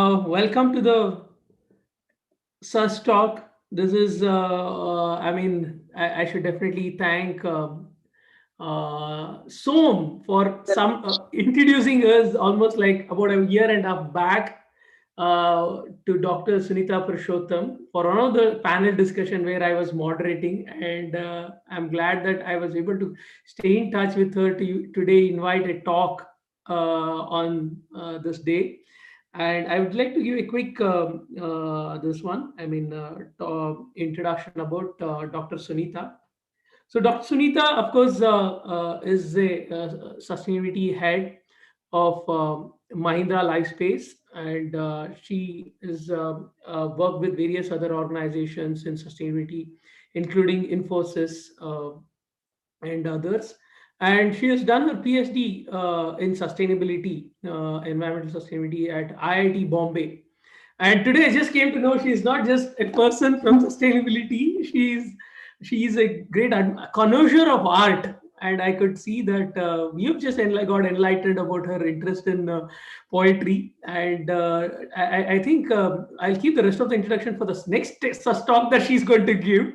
Welcome to the SusTalk. This is, I should definitely thank Som for some introducing us almost like about a year and a half back to Dr. Sunita Purushottam for one of the panel discussion where I was moderating, and I'm glad that I was able to stay in touch with her to today invite a talk on this day. And I would like to give a quick this one. Introduction about Dr. Sunita. So Dr. Sunita, of course, is a sustainability head of Mahindra Lifespace, and she is worked with various other organizations in sustainability, including Infosys and others. And she has done her PhD in sustainability, environmental sustainability at IIT Bombay. And today I just came to know she is not just a person from sustainability. She is a great connoisseur of art. And I could see that you've just got enlightened about her interest in poetry. And I think I'll keep the rest of the introduction for the next talk that she's going to give.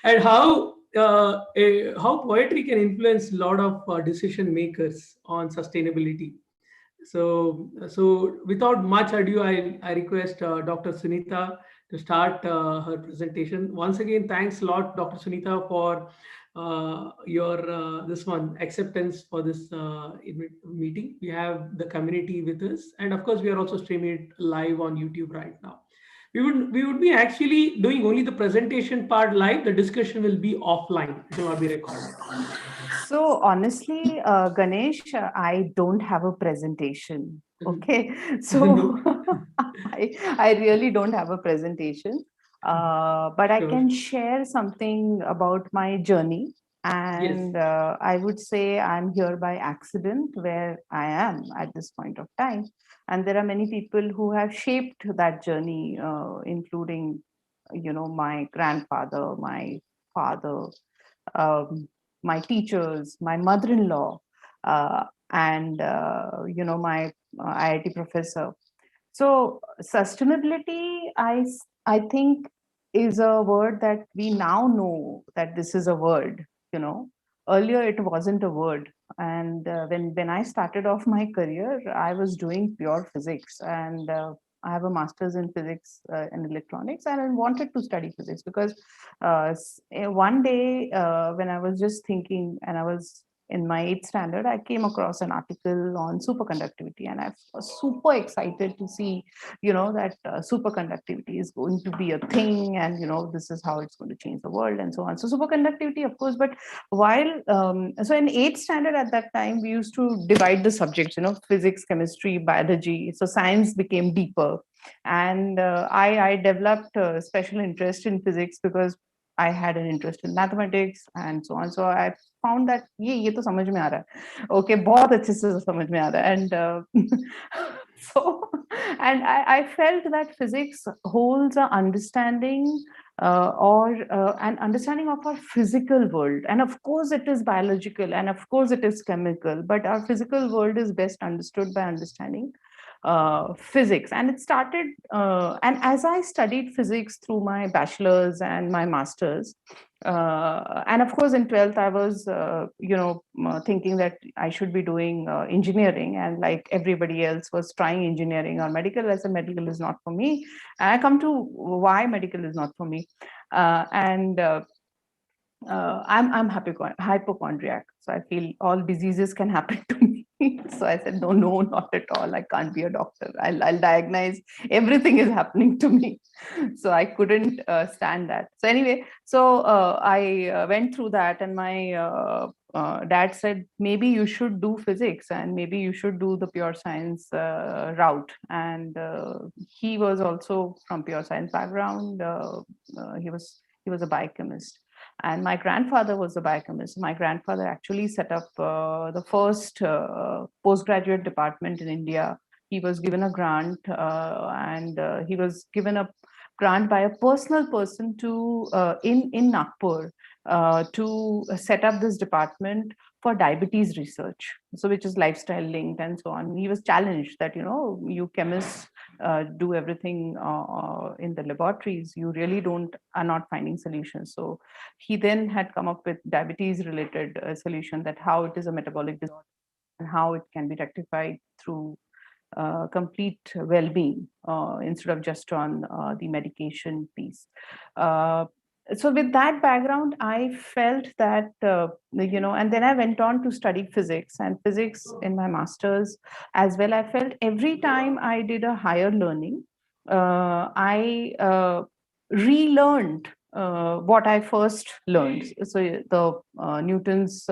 And how poetry can influence a lot of decision makers on sustainability. So without much ado, I request Dr. Sunita to start her presentation. Once again, thanks a lot, Dr. Sunita, for your this one acceptance for this meeting. We have the community with us, and of course, we are also streaming it live on YouTube right now. We would be actually doing only the presentation part live. The discussion will be offline. It will not be recorded. So honestly, Ganesh, I don't have a presentation. Okay, so I really don't have a presentation, but I can share something about my journey. And I would say I'm here by accident where I am at this point of time. And there are many people who have shaped that journey, including, my grandfather, my father, my teachers, my mother-in-law, and my IIT professor. So sustainability, I think, is a word that we now know that this is a word. Earlier it wasn't a word, and when I started off my career, I was doing pure physics, and I have a master's in physics and electronics, and I wanted to study physics because one day when I was just thinking, and I was in my 8th standard, I came across an article on superconductivity, and I was super excited to see, that superconductivity is going to be a thing, and this is how it's going to change the world, and so on. So superconductivity, of course, but while so in 8th standard at that time, we used to divide the subjects, physics, chemistry, biology. So science became deeper, and I developed a special interest in physics because I had an interest in mathematics and so on. So I found that ये तो समझ में आ रहा है, okay, बहुत अच्छे से समझ में आ रहा है, and so and I felt that physics holds an understanding or an understanding of our physical world, and of course it is biological, and of course it is chemical, but our physical world is best understood by understanding physics. And it started, and as I studied physics through my bachelor's and my master's, and of course in 12th I was thinking that I should be doing engineering, and like everybody else was trying engineering or medical. I said medical is not for me, and I come to why medical is not for me. And I'm hypochondriac, so I feel all diseases can happen to me. So I said, no, not at all. I can't be a doctor. I'll diagnose everything is happening to me. So I couldn't stand that. So anyway, so I went through that, and my dad said, maybe you should do physics, and maybe you should do the pure science route. And he was also from pure science background. He was a biochemist. And my grandfather was a biochemist. My grandfather actually set up the first postgraduate department in India. He was given a grant, and he was given a grant by a personal person to in Nagpur to set up this department for diabetes research, so which is lifestyle linked and so on. He was challenged that, you chemists do everything in the laboratories, you really are not finding solutions. So he then had come up with diabetes related solution, that how it is a metabolic disorder and how it can be rectified through complete well-being instead of just on the medication piece. So with that background, I felt that, and then I went on to study physics in my master's as well. I felt every time I did a higher learning, I relearned what I first learned. So the Newton's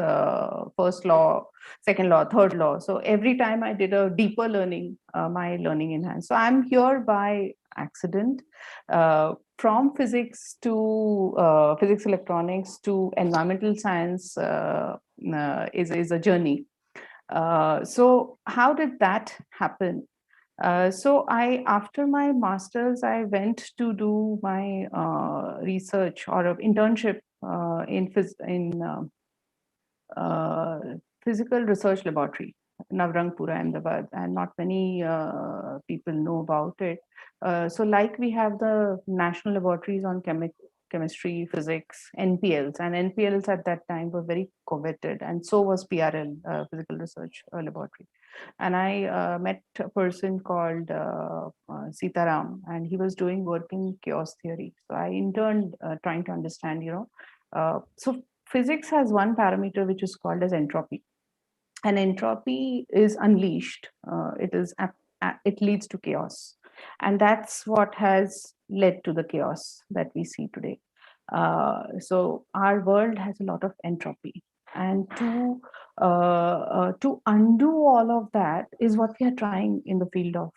first law, second law, third law. So every time I did a deeper learning, my learning enhanced. So I'm here by accident. From physics to physics electronics to environmental science is a journey. So how did that happen? So after my master's, I went to do my research or internship in physical research laboratory, Navrangpura, Ahmedabad, and not many people know about it. So like we have the national laboratories on chemistry, physics, NPLs, and NPLs at that time were very coveted, and so was PRL, Physical Research Laboratory. And I met a person called Sitaram, and he was doing work in chaos theory. So I interned trying to understand, so physics has one parameter which is called as entropy, and entropy is unleashed. It leads to chaos, and that's what has led to the chaos that we see today. So our world has a lot of entropy, and to undo all of that is what we are trying in the field of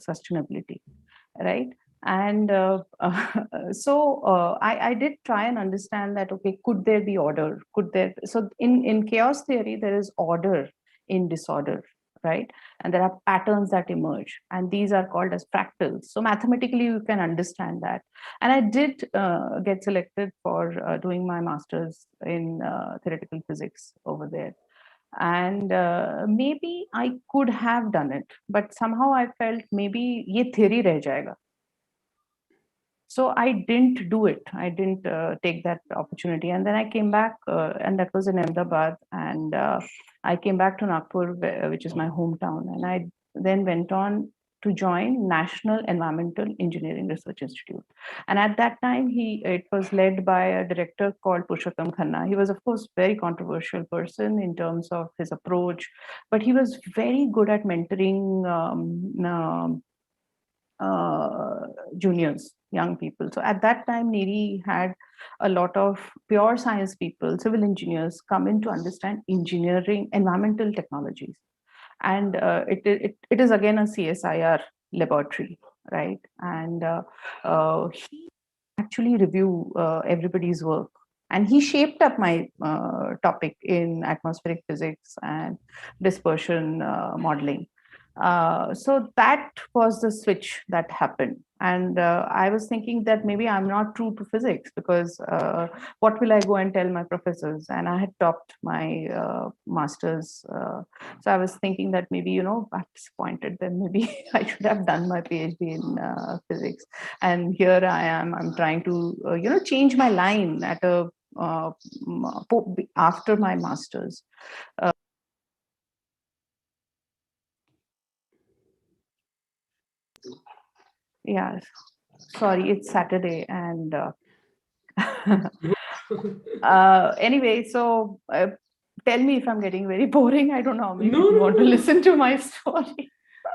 sustainability, right? And I did try and understand that, okay, could there be order? So in chaos theory, there is order in disorder, right? And there are patterns that emerge, and these are called as fractals. So mathematically, you can understand that. And I did get selected for doing my master's in theoretical physics over there. And maybe I could have done it, but somehow I felt maybe ye theory reh jayega. So I didn't do it. I didn't take that opportunity. And then I came back, and that was in Ahmedabad. And I came back to Nagpur, which is my hometown. And I then went on to join National Environmental Engineering Research Institute. And at that time, it was led by a director called Purushottam. He was, of course, very controversial person in terms of his approach, but he was very good at mentoring juniors, young people. So at that time, NEERI had a lot of pure science people, civil engineers, come in to understand engineering, environmental technologies. And it is again a CSIR laboratory, right? And he actually review everybody's work. And he shaped up my topic in atmospheric physics and dispersion modeling. So that was the switch that happened. And I was thinking that maybe I'm not true to physics, because what will I go and tell my professors? And I had topped my master's. So I was thinking that maybe, I'm disappointed, then maybe I should have done my PhD in physics. And here I am, I'm trying to, change my line at after my master's. Yeah, sorry, it's Saturday, and anyway, so tell me if I'm getting very boring. I don't know how many people want to listen to my story.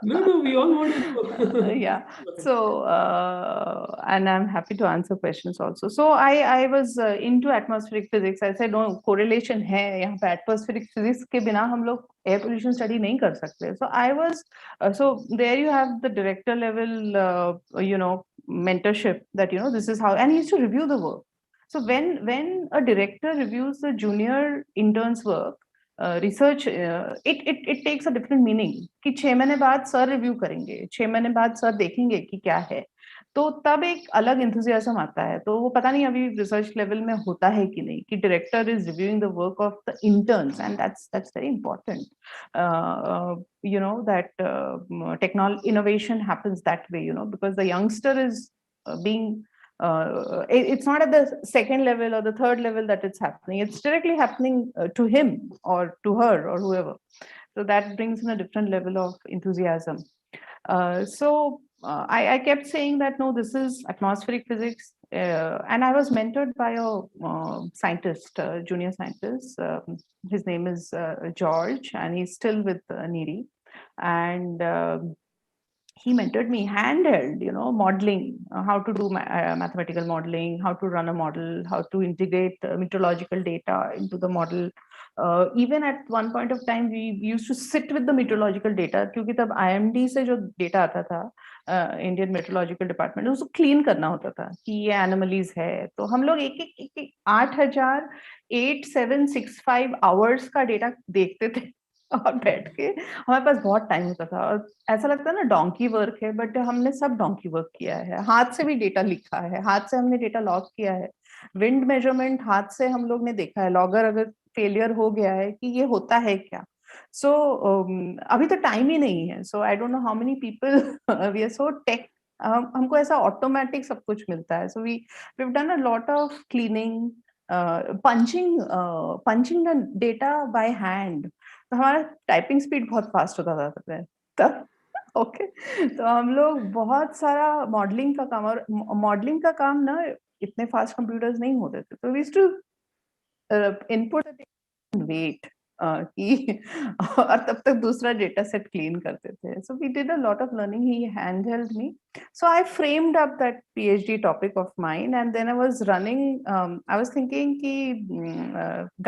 No, we all want to. Yeah. So, and I'm happy to answer questions also. So I was into atmospheric physics. I said, no, correlation है यहाँ पे atmospheric physics के बिना हम लोग air pollution study नहीं कर सकते. So I was, so there you have the director level, mentorship that, this is how, and he used to review the work. So when a director reviews the junior intern's work, research it takes a different meaning कि 6 महीने बाद sir review करेंगे, 6 महीने बाद sir देखेंगे कि क्या है. तो तब एक अलग इंथुजियाज्म आता है। तो वो पता नहीं अभी रिसर्च लेवल में होता है कि नहीं, कि director is reviewing the work of the interns, and that's very important. you know that technology innovation happens that way, you know, because the youngster is being it's not at the second level or the third level that it's happening, it's directly happening to him or to her or whoever. So that brings in a different level of enthusiasm. I kept saying that no, this is atmospheric physics, and I was mentored by a scientist, junior scientist. His name is George, and he's still with NERI. And he mentored me handheld, you know, modeling, how to do mathematical modeling, how to run a model, how to integrate meteorological data into the model. Even at one point of time, we used to sit with the meteorological data, क्योंकि तब IMD से जो data आता था, Indian meteorological department, उसको clean करना होता था कि ये एनोमलीज है। तो हम लोग एक 8,765 आवर्स का डेटा देखते थे और बैठ के, हमारे पास बहुत टाइम होता था और ऐसा लगता है ना डोंकी वर्क है, बट हमने सब डोंकी वर्क किया है। हाथ से भी डेटा लिखा है, हाथ से हमने डेटा लॉग किया है, विंड मेजरमेंट हाथ से हम लोग ने देखा है, लॉगर अगर फेलियर हो गया है कि ये होता है क्या। सो अभी तो टाइम ही नहीं है। So I don't know how many people we are so tech, हमको ऐसा ऑटोमेटिक सब कुछ मिलता है। So we done a lot of cleaning, punching the data by hand. तो हमारा टाइपिंग स्पीड बहुत फास्ट होता था तब। ओके, तो हम लोग बहुत सारा मॉडलिंग का काम, और मॉडलिंग का काम ना इतने फास्ट कंप्यूटर्स नहीं होते थे, तो we used to input weight कि और तब तक दूसरा डेटा सेट क्लीन करते थे। So we did a lot of learning, he hand held me. So I framed up that PhD topic of mine, and then I was running, I was thinking कि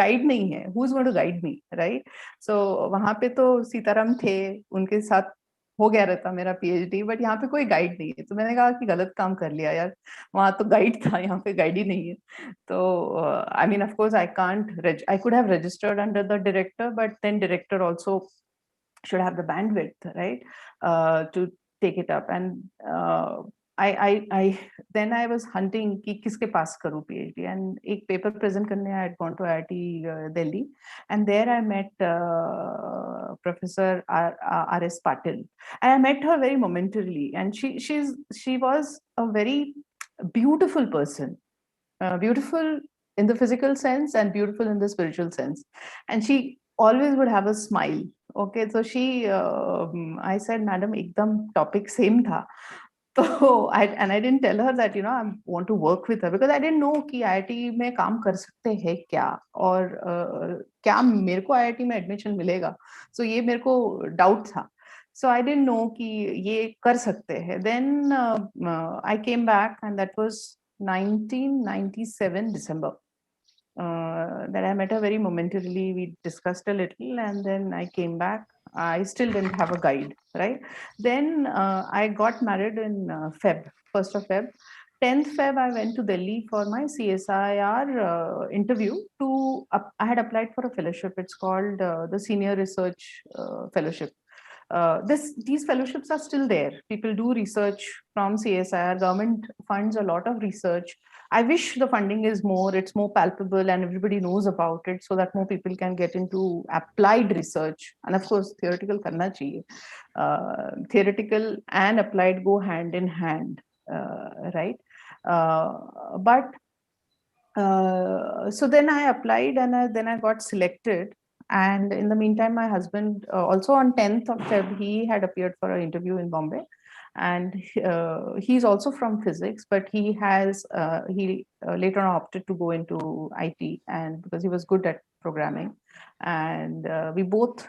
guide नहीं है, who is going to guide me, right. So वहां पे तो सीताराम थे, उनके साथ हो गया रहता मेरा PhD, बट यहाँ पे कोई गाइड नहीं है। तो मैंने कहा कि गलत काम कर लिया यार, वहां तो गाइड था, यहाँ पे गाइड ही नहीं है। So, I mean, of course, I can't, I could have registered under the director, but then director also should have the bandwidth, right, to take it up. And then I was hunting कि किसके पास करूँ PhD, and एक paper present करने I had gone to IIT Delhi, and there I met Professor R.S. Patil, and I met her very momentarily, and she was a very beautiful person, beautiful in the physical sense and beautiful in the spiritual sense, and she always would have a smile. Okay, so I said, madam, ekdam topic same tha. So I didn't tell her that, you know, I want to work with her, because I didn't know कि IIT में काम कर सकते हैं क्या, और क्या मेरे को IIT में एडमिशन मिलेगा। So ये मेरे को डाउट था। So I didn't know कि ये कर सकते हैं। Then I came back, and that was 1997 December. That I met her very momentarily. We discussed a little, and then I came back. I still didn't have a guide, right? Then I got married in Feb, 1st of Feb. 10th Feb, I went to Delhi for my CSIR interview. I had applied for a fellowship. It's called the Senior Research Fellowship. These fellowships are still there. People do research from CSIR. Government funds a lot of research. I wish the funding is more, it's more palpable, and everybody knows about it, so that more people can get into applied research. And of course, theoretical karna chahiye. Theoretical and applied go hand in hand, right? But so then I applied, and then I got selected. And in the meantime, my husband, also on 10th of Feb, he had appeared for an interview in Bombay. And he's also from physics, but he later on opted to go into IT, and because he was good at programming. And we both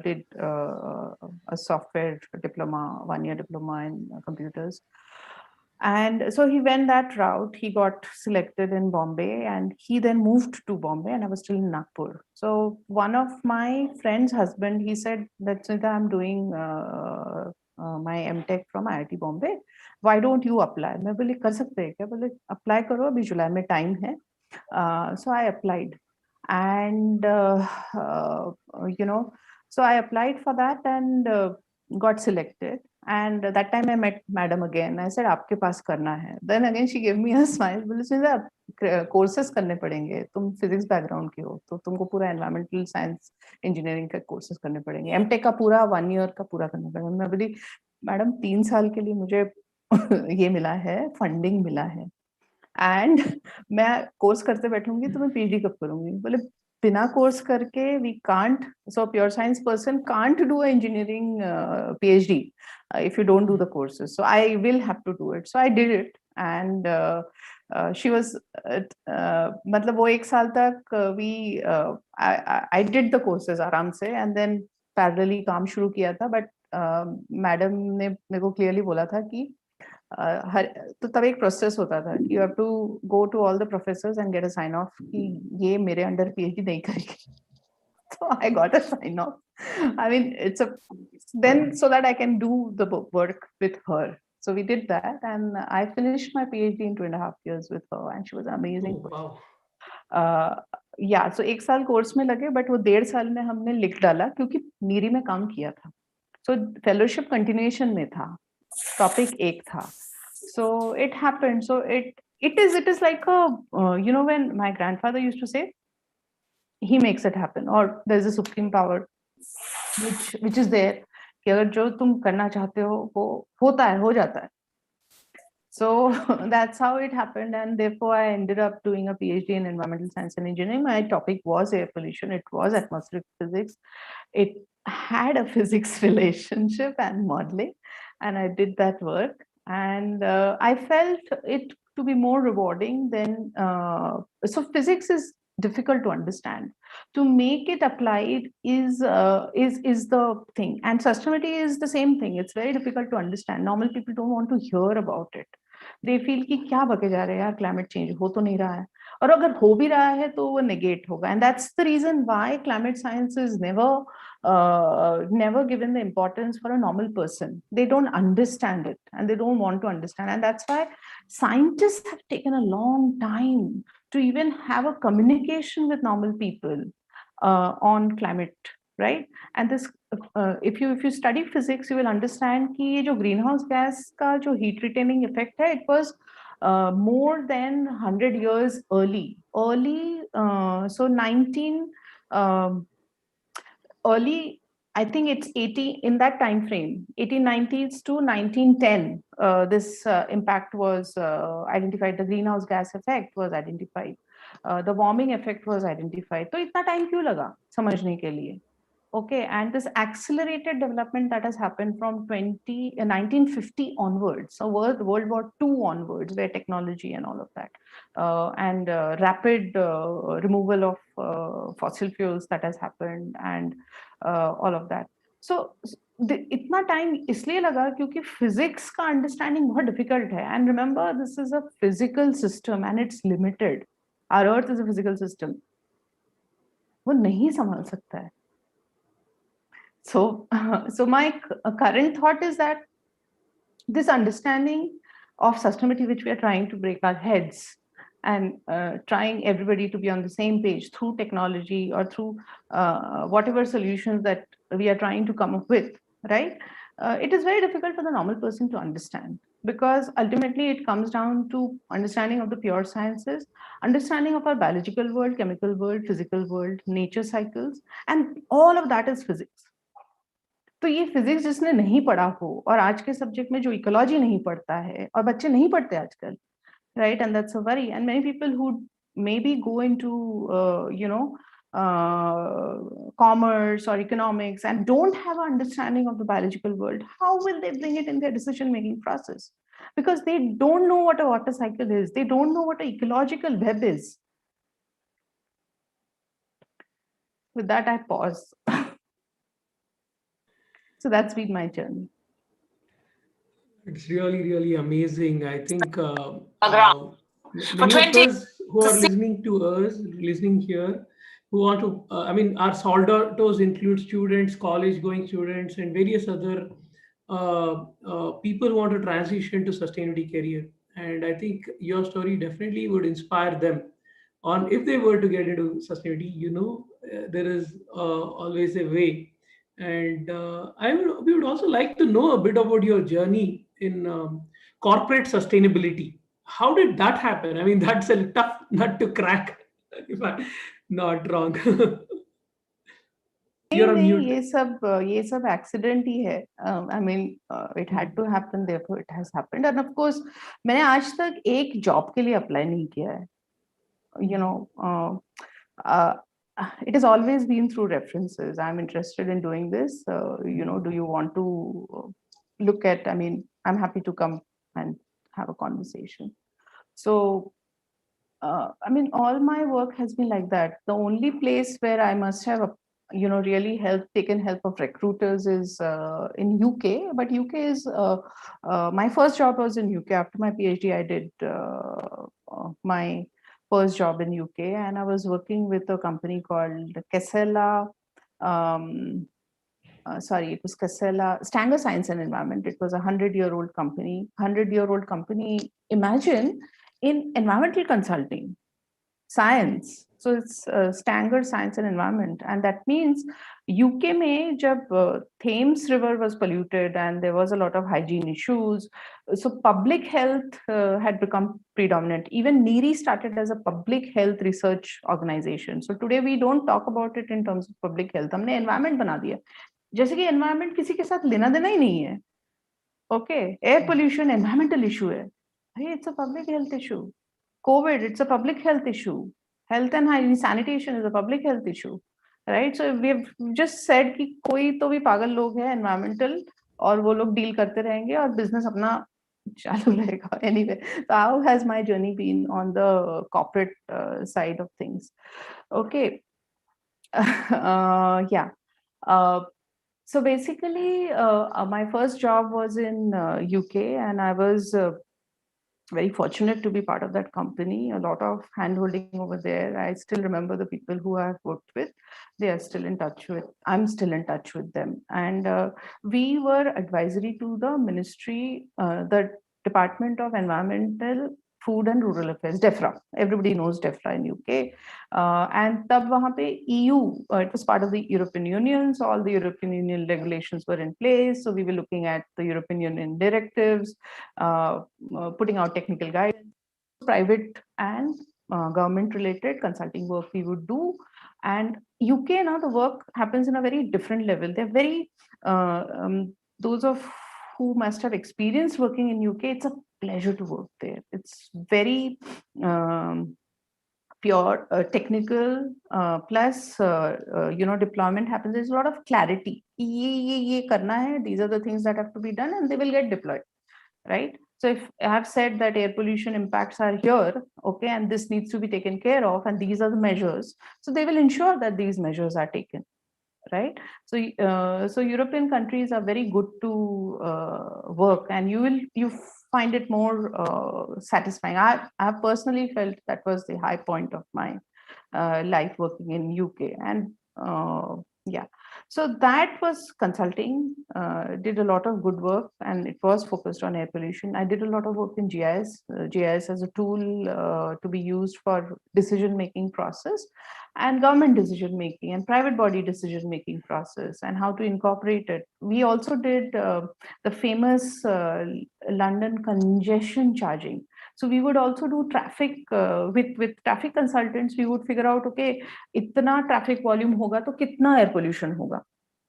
did a software diploma, 1-year diploma in computers. And so he went that route. He got selected in Bombay, and he then moved to Bombay, and I was still in Nagpur. So one of my friend's husband, he said that, Sunita, I'm doing my MTech from IIT Bombay. Why don't you apply? मैं बोली कर सकते हैं क्या? बोले apply करो, अभी जुलाई में time है. So I applied, and you know, so I applied for that, and got selected. And that time I met madam again. I said, आपके पास करना है. Then again she gave me a smile. बोले Sunita courses करने पड़ेंगे. तुम physics background की हो, तो तुमको पूरा environmental science engineering का courses करने पड़ेंगे. M.Tech का पूरा 1 year का पूरा करना पड़ेगा. मैं बोली, मैडम 3 साल के लिए मुझे ये मिला है, फंडिंग मिला है. एंड मैं कोर्स करते बैठूंगी तो मैं पीएचडी कब करूंगी? बोले बिना कोर्स करके we can't. So pure science person can't do engineering PhD if you don't do the courses. So I will have to do it. So I did it. And she was मतलब वो 1 साल तक we I did the courses आराम से, and then parallelly काम शुरू किया था. But मैडम ने मेरे को क्लियरली बोला था कि हर तो तब एक प्रोसेस होता था कि you have to go to all the professors and get a sign off कि ये मेरे अंडर पीएचडी नहीं करेगी. So I got a sign off. I mean, it's a then so that I can do the work with her. So we did that, and I finished my PhD in 2.5 years with her, and she was an amazing person. Yeah, so 1 साल course में लगे, but वो 1.5 साल में हमने लिख डाला क्योंकि नीरी में काम किया था. So फेलोशिप कंटिन्यूएशन में था, टॉपिक एक था. So it happened. So it is like a when my grandfather used to say, he makes it happen, or there's a supreme power which is there कि अगर जो तुम करना चाहते हो वो होता है, हो जाता है. So that's how it happened, and therefore I ended up doing a PhD in environmental science and engineering. My topic was air pollution. It was atmospheric physics. It had a physics relationship and modeling, and I did that work, and I felt it to be more rewarding than so physics is difficult to understand. To make it applied is the thing, and sustainability is the same thing. It's very difficult to understand. Normal people don't want to hear about it. They feel कि क्या बके जा रहे हैं यार, climate change हो तो नहीं रहा है, और अगर हो भी रहा है तो वो negate होगा. And that's the reason why climate science is never given the importance for a normal person. They don't understand it, and they don't want to understand. And that's why scientists have taken a long time to even have a communication with normal people on climate, right? And this if you study physics, you will understand कि ये जो greenhouse gas का जो heat retaining effect है, it was more than 100 years early. So 19 early, I think it's 80 in that time frame, 1890s to 1910. This impact was identified. The greenhouse gas effect was identified. The warming effect was identified. तो इतना time क्यों लगा समझने के लिए? Okay, and this accelerated development that has happened from 1950 onwards, so World War II onwards, where technology and all of that, and rapid removal of fossil fuels that has happened, and all of that. So इतना time इसलिए लगा क्योंकि physics का understanding बहुत difficult है. And remember, this is a physical system and it's limited. Our earth is a physical system, वो नहीं संभाल सकता है. So my current thought is that this understanding of sustainability, which we are trying to break our heads, and trying everybody to be on the same page through technology or through whatever solutions that we are trying to come up with, right? It is very difficult for the normal person to understand, because ultimately it comes down to understanding of the pure sciences, understanding of our biological world, chemical world, physical world, nature cycles, and all of that is physics. तो ये physics जिसने नहीं पढ़ा हो, और आज के subject में जो इकोलॉजी नहीं पढ़ता है, और बच्चे नहीं पढ़ते आजकल, right? And that's a worry. And many people who maybe go into commerce or economics and don't have an understanding of the biological world, how will they bring it in their decision making process? Because they don't know what a water cycle is, they don't know what an ecological web is. With that, I pause. So that's been my journey. It's really, really amazing. I think many of us who are listening to us, listening here, who want to, I mean, our soldatos include students, college-going students, and various other people who want to transition to sustainability career. And I think your story definitely would inspire them on if they were to get into sustainability. There is always a way And we would also like to know a bit about your journey in corporate sustainability. How did that happen? I mean, that's a tough nut to crack, if I'm not wrong. नहीं You're on नहीं, mute. ये सब accident ही है. I mean it had to happen, therefore it has happened. And of course मैंने आज तक एक जॉब के लिए अप्लाई नहीं किया है. You know, uh, it has always been through references. I'm interested in doing this. You know, do you want to look at? I mean, I'm happy to come and have a conversation. So, I mean, all my work has been like that. The only place where I must have, you know, really taken help of recruiters is in UK. But UK is my first job was in UK. After my PhD, I did my first job in UK, and I was working with a company called Casella. Um, Sorry, it was Casella Stanger Science and Environment. It was a 100-year-old company. 100-year-old company. Imagine, in environmental consulting, science. So it's Stanger Science and Environment, and that means UK में जब Thames River was polluted and there was a lot of hygiene issues, so public health had become predominant. Even NEERI started as a public health research organization. So today we don't talk about it in terms of public health. हमने environment बना दिया, जैसे कि environment किसी के साथ लेना देना ही नहीं है. Okay, air pollution environmental issue है. Hey, it's a public health issue. COVID, it's a public health issue. Health and hygiene, sanitation is a public health issue, right? So we've just said कि कोई तो भी पागल लोग हैं environmental, और वो लोग deal करते रहेंगे और business अपना चालू रहेगा. Anyway, so how has my journey been on the corporate side of things? Okay, yeah. So basically, my first job was in UK, and I was very fortunate to be part of that company. A lot of handholding over there. I still remember the people who I've worked with. They are still in touch with. I'm still in touch with them, and we were advisory to the ministry, the Department of Environmental, Food and Rural Affairs, DEFRA. Everybody knows DEFRA in UK. And तब वहाँ पे EU, it was part of the European Union, so all the European Union regulations were in place. So we were looking at the European Union directives, putting out technical guidance, private and government-related consulting work we would do. And UK now the work happens in a very different level. They're very those of who must have experienced working in UK. It's a pleasure to work there. It's very pure technical plus you know, deployment happens. There's a lot of clarity. ये करना है. These are the things that have to be done, and they will get deployed, right? So if I have said that air pollution impacts are here, okay, and this needs to be taken care of, and these are the measures, so they will ensure that these measures are taken, right? So so European countries are very good to work, and you find it more satisfying. I have personally felt that was the high point of my life working in UK. And yeah, so that was consulting. Did a lot of good work, and it was focused on air pollution. I did a lot of work in GIS, GIS as a tool to be used for decision making process, and government decision making and private body decision making process, and how to incorporate it. We also did the famous London congestion charging. So we would also do traffic with traffic consultants. We would figure out, okay, इतना traffic volume होगा तो कितना air pollution होगा,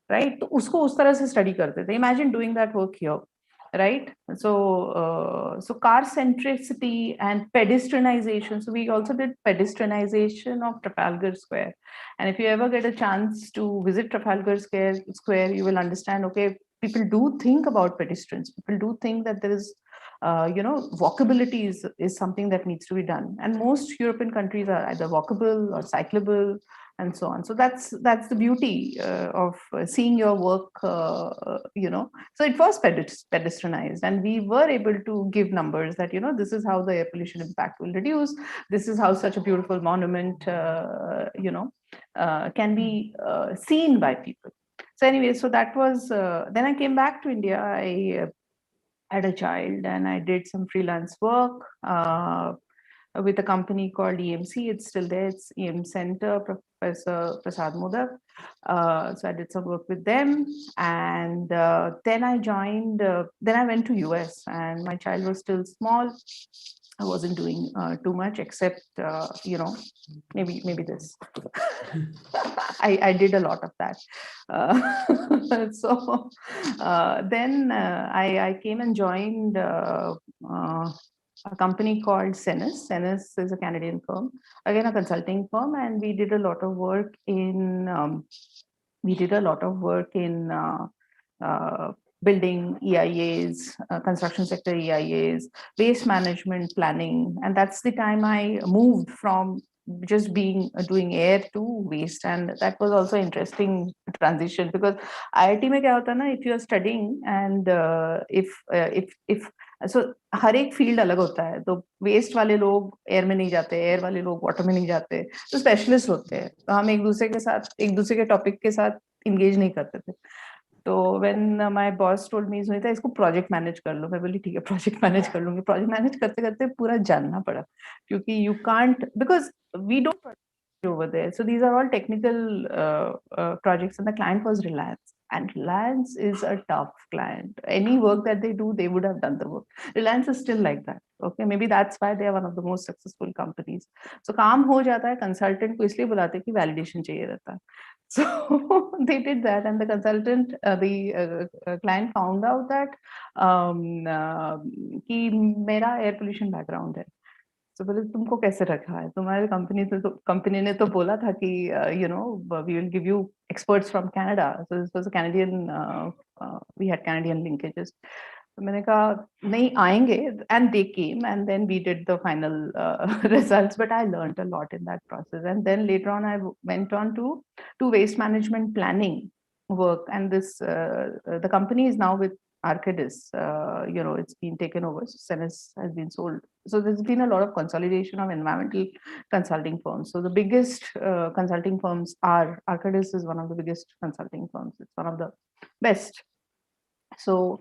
right? तो उसको उस तरह से study करते थे. Imagine doing that work here, right? So car centricity and pedestrianization. So we also did pedestrianization of Trafalgar Square. And if you ever get a chance to visit Trafalgar Square, you will understand, okay, people do think about pedestrians. People do think that there is you know, walkability is something that needs to be done. And most European countries are either walkable or cyclable, and so on. So that's the beauty of seeing your work, you know. So it was pedestrianized, and we were able to give numbers that, you know, this is how the air pollution impact will reduce. This is how such a beautiful monument, you know, can be seen by people. So anyway, so that was, then I came back to India. I had a child, and I did some freelance work. with a company called EMC. It's still there. It's EM Center, Professor Prasad Modak. So I did some work with them, and then I joined. Then I went to US, and my child was still small. I wasn't doing too much except, maybe this. I did a lot of that. So then I came and joined a company called Cenis. Cenis is a Canadian firm, again a consulting firm, and we did a lot of work in uh, building EIAs, construction sector EIAs, waste management planning, and that's the time I moved from just being doing air to waste, and that was also interesting transition because IIT में क्या होता है ना, if you are studying and if so हर एक field अलग होता है, तो वेस्ट वाले लोग एयर में नहीं जाते, एयर वाले लोग वाटर में नहीं जाते, तो स्पेशलिस्ट होते हैं, तो हम एक दूसरे के टॉपिक के साथ इंगेज नहीं करते थे. तो when my boss told me, Sunita इसको प्रोजेक्ट मैनेज कर लो, मैं बोली ठीक है प्रोजेक्ट मैनेज कर लूंगी. प्रोजेक्ट मैनेज करते करते पूरा जानना पड़ा, क्योंकि you can't, because we don't over there. So these are all technical projects, and the client was Reliance. And Reliance is a tough client. Any work that they do, they would have done the work. Reliance is still like that. Okay, maybe that's why they are one of the most successful companies. So काम हो जाता है, consultant को इसलिए बुलाते हैं कि validation चाहिए रहता है. So they did that, and the consultant, the client found out that कि मेरा air pollution background है. तो बोले तुमको कैसे रखा है, तुम्हारे कंपनी ने तो बोला था कि we will give you experts from Canada. So this was a Canadian, we had Canadian linkages. तो मैंने कहा नहीं आएंगे, and they came, and then we did the final results, but I learned a lot in that process. And then later on I went on to waste management planning work, and this the company is now with Arcadis. It's been taken over. So Cenis has been sold. So there's been a lot of consolidation of environmental consulting firms. So the biggest consulting firms are, Arcadis is one of the biggest consulting firms. It's one of the best. So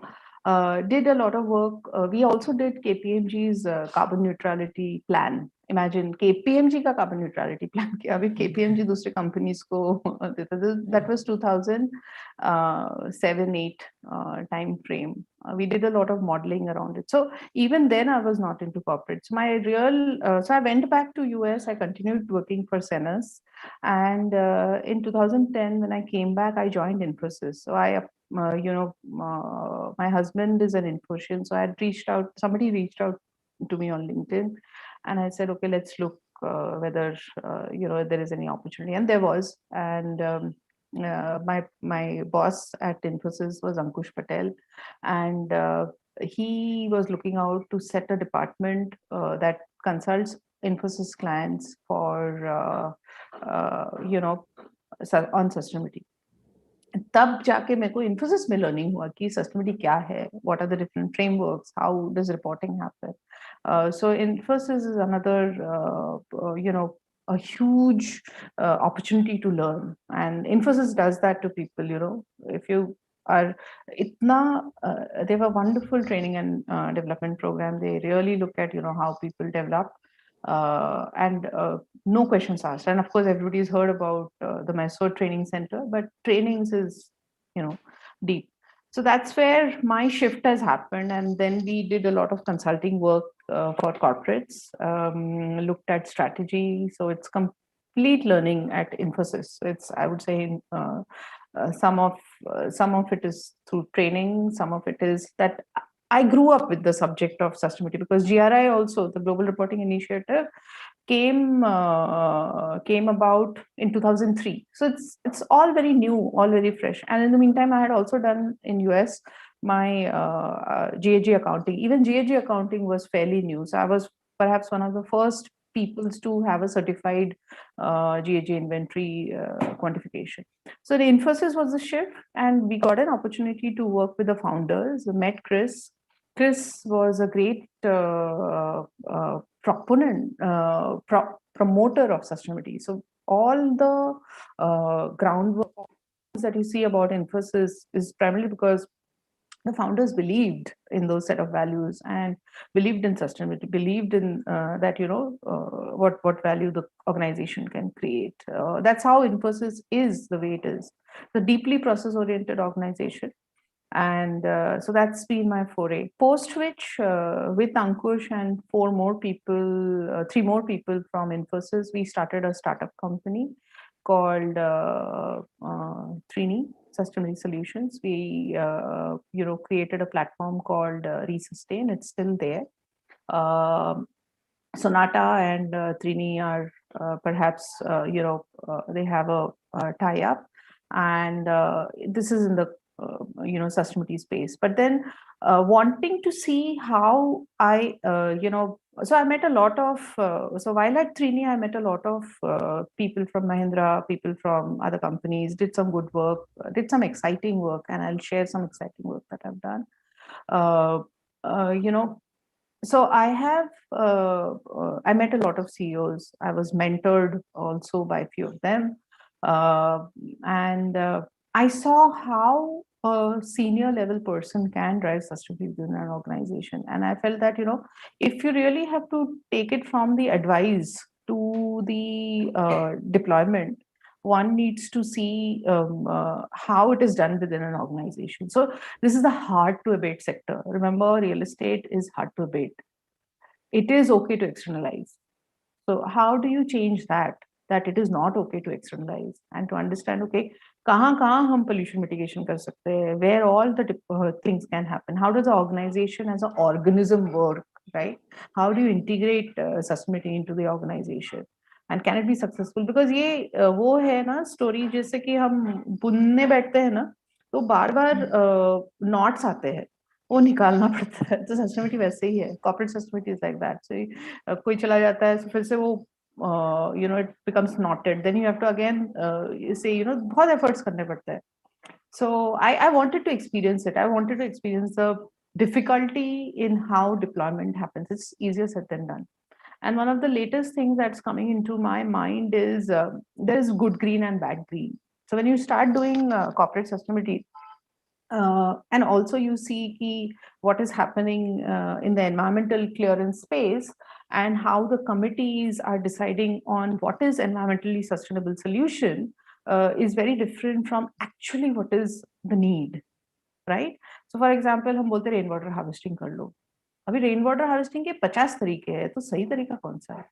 did a lot of work. We also did KPMG's carbon neutrality plan. Imagine KPMG का carbon neutrality plan किया. अभी KPMG दूसरे companies को देता था. That was 2007-8 time frame. We did a lot of modeling around it. So even then I was not into corporate. So so I went back to US. I continued working for Cenis, and in 2010 when I came back, I joined Infosys. So my husband is an Infosys, so I had somebody reached out to me on LinkedIn, and I said, okay, let's look whether there is any opportunity, and there was. And my boss at Infosys was Ankush Patel, and he was looking out to set a department that consults Infosys clients for on sustainability. तब जाके मेरे को इन्फोसिस में learning हुआ कि sustainability क्या है, what are the different frameworks, how does reporting happen. So Infosys is another a huge opportunity to learn, and Infosys does that to people. If you are they have a wonderful training and development program. They really look at how people develop, and no questions asked. And of course, everybody's heard about the Mysore Training Center, but trainings is, deep. So that's where my shift has happened. And then we did a lot of consulting work for corporates, looked at strategy. So it's complete learning at Infosys. So it's, I would say, some of it is through training. Some of it is that I grew up with the subject of sustainability, because GRI also, the Global Reporting Initiative, came about in 2003. So it's all very new, all very fresh. And in the meantime, I had also done in US my GAG accounting. Even GAG accounting was fairly new. So I was perhaps one of the first people to have a certified GAG inventory quantification. So the Infosys was the shift, and we got an opportunity to work with the founders. I met Chris. Chris was a great proponent, promoter of sustainability. So all the groundwork that you see about Infosys is primarily because the founders believed in those set of values and believed in sustainability, believed in that, what value the organization can create. That's how Infosys is the way it is. The deeply process oriented organization. And so that's been my foray. Post which, with Ankush and three more people from Infosys, we started a startup company called Trini Sustainability Solutions. We, created a platform called Resustain. It's still there. Sonata and Trini are perhaps, they have a tie-up, and this is in the sustainability space. But then wanting to see how so I met a lot of, so while at Trini, I met a lot of people from Mahindra, people from other companies, did some good work, did some exciting work, and I'll share some exciting work that I've done. Uh, you know, so I have, I met a lot of CEOs. I was mentored also by a few of them. And I saw how a senior level person can drive sustainability in an organization. And I felt that, if you really have to take it from the advice to the deployment, one needs to see how it is done within an organization. So this is the hard to abate sector. Remember, real estate is hard to abate. It is okay to externalize. So how do you change that? That it is not okay to externalize, and to understand, okay, kahan hum pollution mitigation kar sakte hain, where all the things can happen. How does the organization as an organism work, right? How do you integrate sustainability into the organization? And can it be successful? Because ये वो है ना story, जैसे कि हम बुनने बैठते हैं ना, तो बार बार knots आते हैं, वो निकालना पड़ता है. तो सस्टेनेबिलिटी वैसे ही है. Corporate sustainability is like that. So कोई चला जाता है, फिर से वो it becomes knotted. Then you have to again say, बहुत efforts करने पड़ते हैं. So I wanted to experience it. I wanted to experience the difficulty in how deployment happens. It's easier said than done. And one of the latest things that's coming into my mind is there is good green and bad green. So when you start doing corporate sustainability, and also you see what is happening in the environmental clearance space, and how the committees are deciding on what is environmentally sustainable solution is very different from actually what is the need, right? So for example, हम बोलते rain water harvesting कर लो. अभी rain water harvesting के 50 तरीके हैं, तो सही तरीका कौन सा है?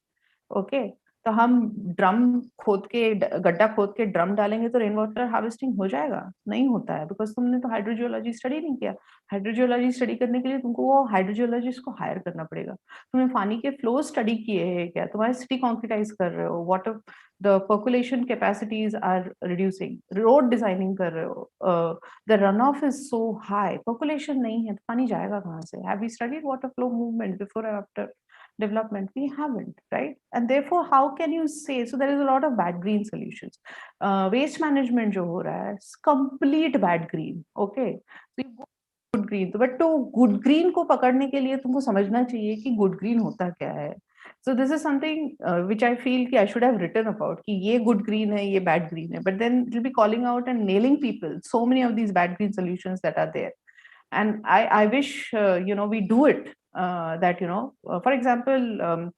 ओके, तो हम गड्ढा खोद के ड्रम डालेंगे तो रेन वाटर हार्वेस्टिंग हो जाएगा? नहीं होता है, बिकॉज तुमने तो हाइड्रोजियोलॉजी स्टडी नहीं किया. हाइड्रोजियोलॉजी स्टडी करने के लिए तुमको वो हाइड्रोजियोलॉजिस्ट को हायर करना पड़ेगा. तुमने पानी के फ्लो स्टडी किए हैं क्या? तुम्हारे सिटी कॉन्क्रीटाइज कर रहे हो, water the percolation capacities are reducing, road designing कर रहे हो, the run off is so high, percolation नहीं है तो पानी जाएगा कहाँ से? Have we studied water flow movement before and after development? We haven't, right? And therefore, how can you say? So there is a lot of bad green solutions. Waste management jo ho raha hai, complete bad green. Okay, so you go good green, but to good green को पकड़ने के लिए तुमको समझना चाहिए कि good green होता क्या है. So this is something which I feel कि I should have written about कि ये good green है, ये bad green है. But then it will be calling out and nailing people. So many of these bad green solutions that are there. And I wish we do it. That for example,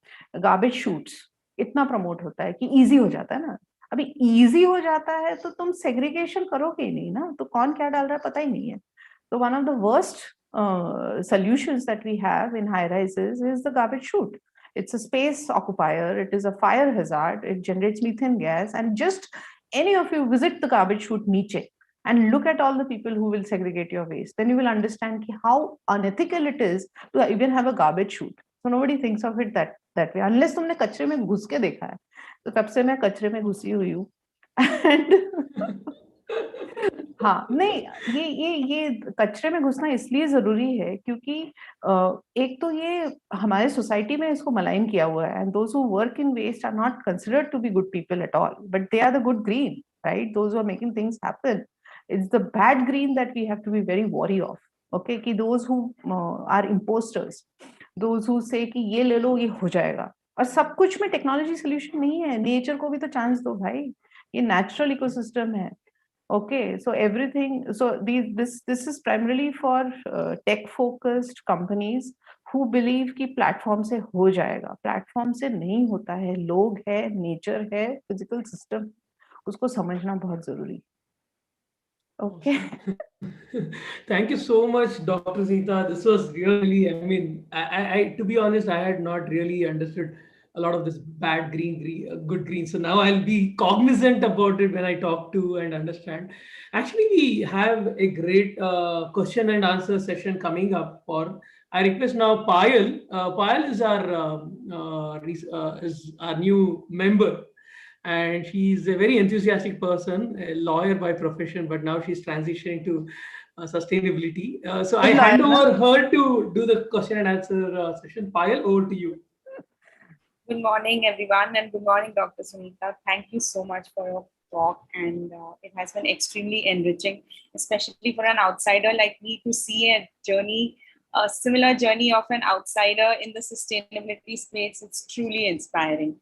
garbage chutes इतना promote होता है कि easy हो जाता है ना. अभी easy हो जाता है तो तुम segregation करोगे ही नहीं ना, तो कौन क्या डाल रहा है पता ही नहीं है. So one of the worst solutions that we have in high rises is the garbage chute. It's a space occupier, it is a fire hazard, it generates methane gas, and just any of you visit the garbage chute niche and look at all the people who will segregate your waste, then you will understand how unethical it is to even have a garbage chute. So nobody thinks of it that way, unless तुमने कचरे में घुस के देखा है. तो तब से मैं कचरे में घुसी हुई हूँ. हाँ, नहीं, ये कचरे में घुसना इसलिए जरूरी है क्योंकि एक तो ये हमारे सोसाइटी में इसको मलाइन किया हुआ है, and those who work in waste are not considered to be good people at all, but they are the good green, right? Those who are making things happen. It's the bad green that we have to be very wary of. Okay, कि those who are imposters, those who say कि ये ले लो ये हो जाएगा, और सब कुछ में टेक्नोलॉजी सोल्यूशन नहीं है. नेचर को भी तो चांस दो भाई, ये नेचुरल इकोसिस्टम है. Okay, so everything, so this is primarily for tech focused companies who believe कि प्लेटफॉर्म से हो जाएगा. प्लेटफॉर्म से नहीं होता है. लोग है, नेचर है, फिजिकल सिस्टम, उसको समझना बहुत जरूरी. Okay. Thank you so much, Dr. Sita. This was really, I mean, to be honest, I had not really understood a lot of this bad green, good green. So now I'll be cognizant about it when I talk to and understand. Actually, we have a great question and answer session coming up. For I request now Payal. Payal is our new member, and she's a very enthusiastic person, a lawyer by profession, but now she's transitioning to sustainability. So I hand over her to do the question and answer session. Payal, over to you. Good morning, everyone, and good morning, Dr. Sunita. Thank you so much for your talk, and it has been extremely enriching, especially for an outsider like me to see a journey, a similar journey of an outsider in the sustainability space. It's truly inspiring.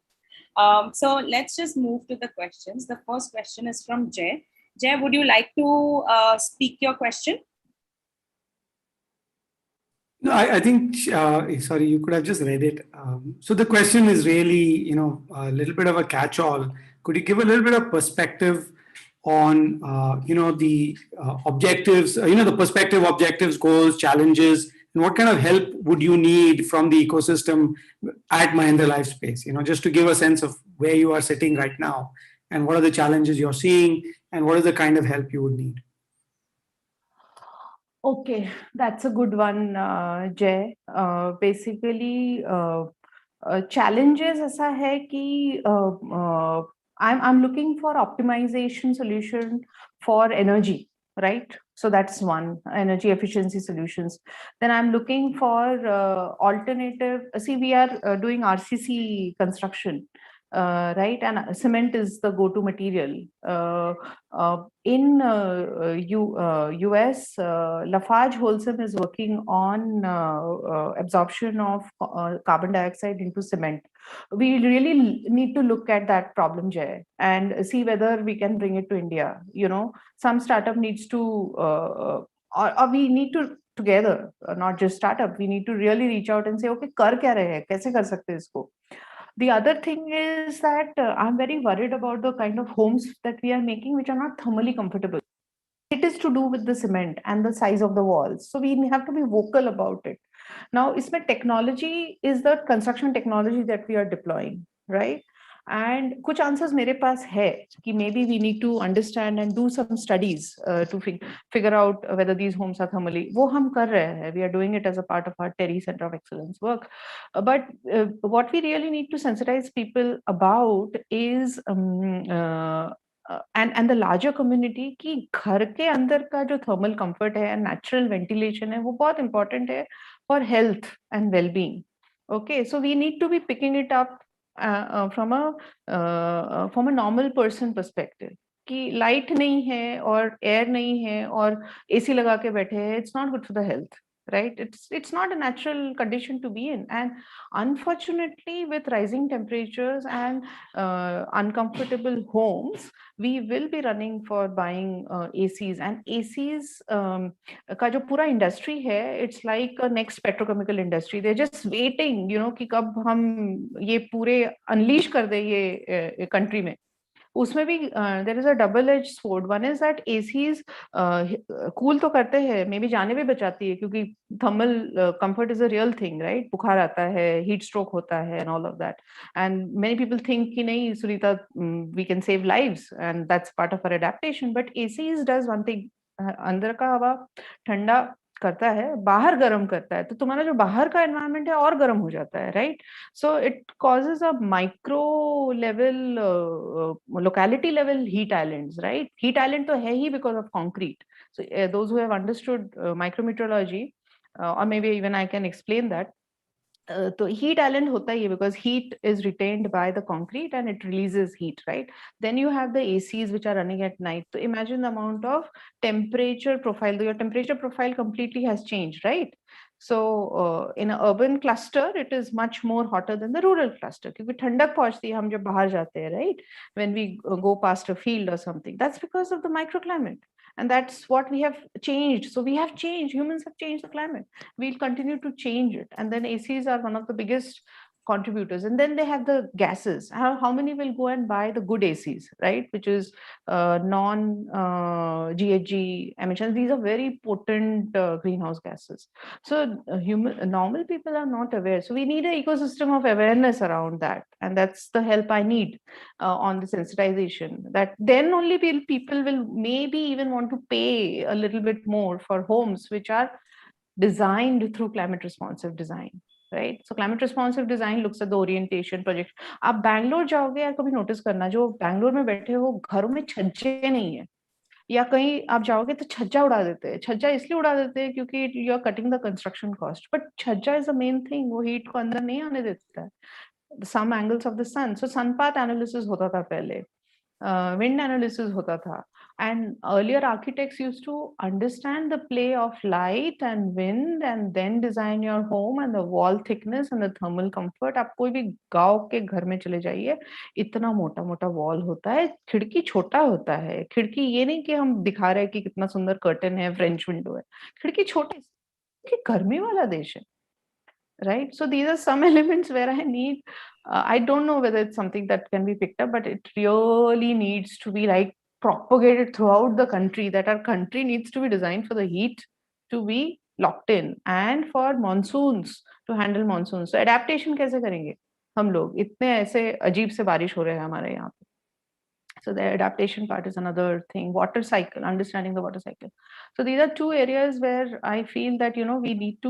So let's just move to the questions. The first question is from Jay. Jay, would you like to speak your question? No, I think, sorry, you could have just read it. So the question is really, a little bit of a catch-all. Could you give a little bit of perspective on, the objectives, the perspective, objectives, goals, challenges, and what kind of help would you need from the ecosystem at Mahindra Lifespace? Just to give a sense of where you are sitting right now, and what are the challenges you're seeing, and what is the kind of help you would need? Okay, that's a good one, Jay. Basically, challenges ऐसा है कि I'm looking for optimization solution for energy, right? So that's one, energy efficiency solutions. Then I'm looking for alternative. See, we are doing RCC construction. Right, and cement is the go-to material. In US, Lafarge Holcim is working on absorption of carbon dioxide into cement. We really need to look at that problem, Jay, and see whether we can bring it to India. Some startup needs to, or we need to together, not just startup. We need to really reach out and say, okay, कर क्या रहे हैं, कैसे कर सकते हैं इसको? The other thing is that I'm very worried about the kind of homes that we are making, which are not thermally comfortable. It is to do with the cement and the size of the walls. So we have to be vocal about it. Now, isme technology is the construction technology that we are deploying, right? And kuch answers mere paas hai ki maybe we need to understand and do some studies to figure out whether these homes are thermally. Wo hum kar rahe hai. We are doing it as a part of our TERI Center of Excellence work. But what we really need to sensitize people about is and the larger community कि घर के अंदर का जो thermal comfort है and natural ventilation है वो बहुत important है for health and well-being. Okay, so we need to be picking it up from a normal person perspective. कि लाइट नहीं है और एयर नहीं है और एसी लगा के बैठे हैं, it's not good for the health, right? It's not a natural condition to be in, and unfortunately with rising temperatures and uncomfortable homes, we will be running for buying ACs, and ACs का जो पूरा industry है, it's like a next petrochemical industry. They're just waiting, कि कब हम ये पूरे unleash कर दे ये country में. उसमें भी there is a double-edged sword. One is that ACs cool तो करते हैं, maybe जाने भी बचाती है क्योंकि thermal comfort is a real thing, right? बुखार आता है, heat stroke होता है, and all of that. And many people think कि नहीं, Sunita, we can save lives, and that's part of our adaptation. But ACs does one thing. अंदर का हवा ठंडा करता है, बाहर गर्म करता है, तो तुम्हारा जो बाहर का एनवायरनमेंट है और गर्म हो जाता है, right? So it causes a micro level, locality level heat islands, right? Heat island तो है ही because of concrete. So those who have understood micrometeorology, or maybe even I can explain that. तो heat island होता है because heat is retained by the concrete and it releases heat, right? Then you have the ACs which are running at night. So imagine the amount of temperature profile. Your temperature profile completely has changed, right? So in an urban cluster, it is much more hotter than the rural cluster. क्योंकि ठंडक पहुंचती है हम जब बाहर जाते हैं, right? When we go past a field or something, that's because of the microclimate. And that's what we have changed. So we have changed, humans have changed the climate. We'll continue to change it. And then ACs are one of the biggest contributors. And then they have the gases. How many will go and buy the good ACs, right? Which is non GHG emissions. These are very potent greenhouse gases. So normal people are not aware. So we need an ecosystem of awareness around that. And that's the help I need on the sensitization. That then only people will maybe even want to pay a little bit more for homes which are designed through climate responsive design. Right? So climate responsive design looks at the orientation project. आप बैंगलोर जाओगे या कभी notice करना, जो बैंगलोर में बैठे हो घरों में छज्जे नहीं है, या कहीं आप जाओगे तो छज्जा उड़ा देते हैं. छज्जा इसलिए उड़ा देते हैं क्योंकि you are cutting the construction cost, but chhajja is the main thing, वो हीट को अंदर नहीं आने देता है. Some angles of the sun, so sun path analysis होता था पहले, wind analysis hota tha, and earlier architects used to understand the play of light and wind and then design your home and the wall thickness and the thermal comfort. आप कोई भी गांव के घर में चले जाइए, इतना मोटा मोटा वॉल होता है, खिड़की छोटा होता है. खिड़की ये नहीं कि हम दिखा रहे हैं कि कितना सुंदर कर्टन है, फ्रेंच विंडो है, खिड़की छोटी, कि गर्मी वाला देश है. Right? So these are some elements where I need, I don't know whether it's something that can be picked up, but it really needs to be like propagated throughout the country, that our country needs to be designed for the heat to be locked in and for monsoons, to handle monsoons. So adaptation कैसे करेंगे हम लोग, इतने ऐसे अजीब से बारिश हो रहे हैं हमारे यहाँ पे. So the adaptation part is another thing. Water cycle, understanding the water cycle. So these are two areas where I feel that, we need to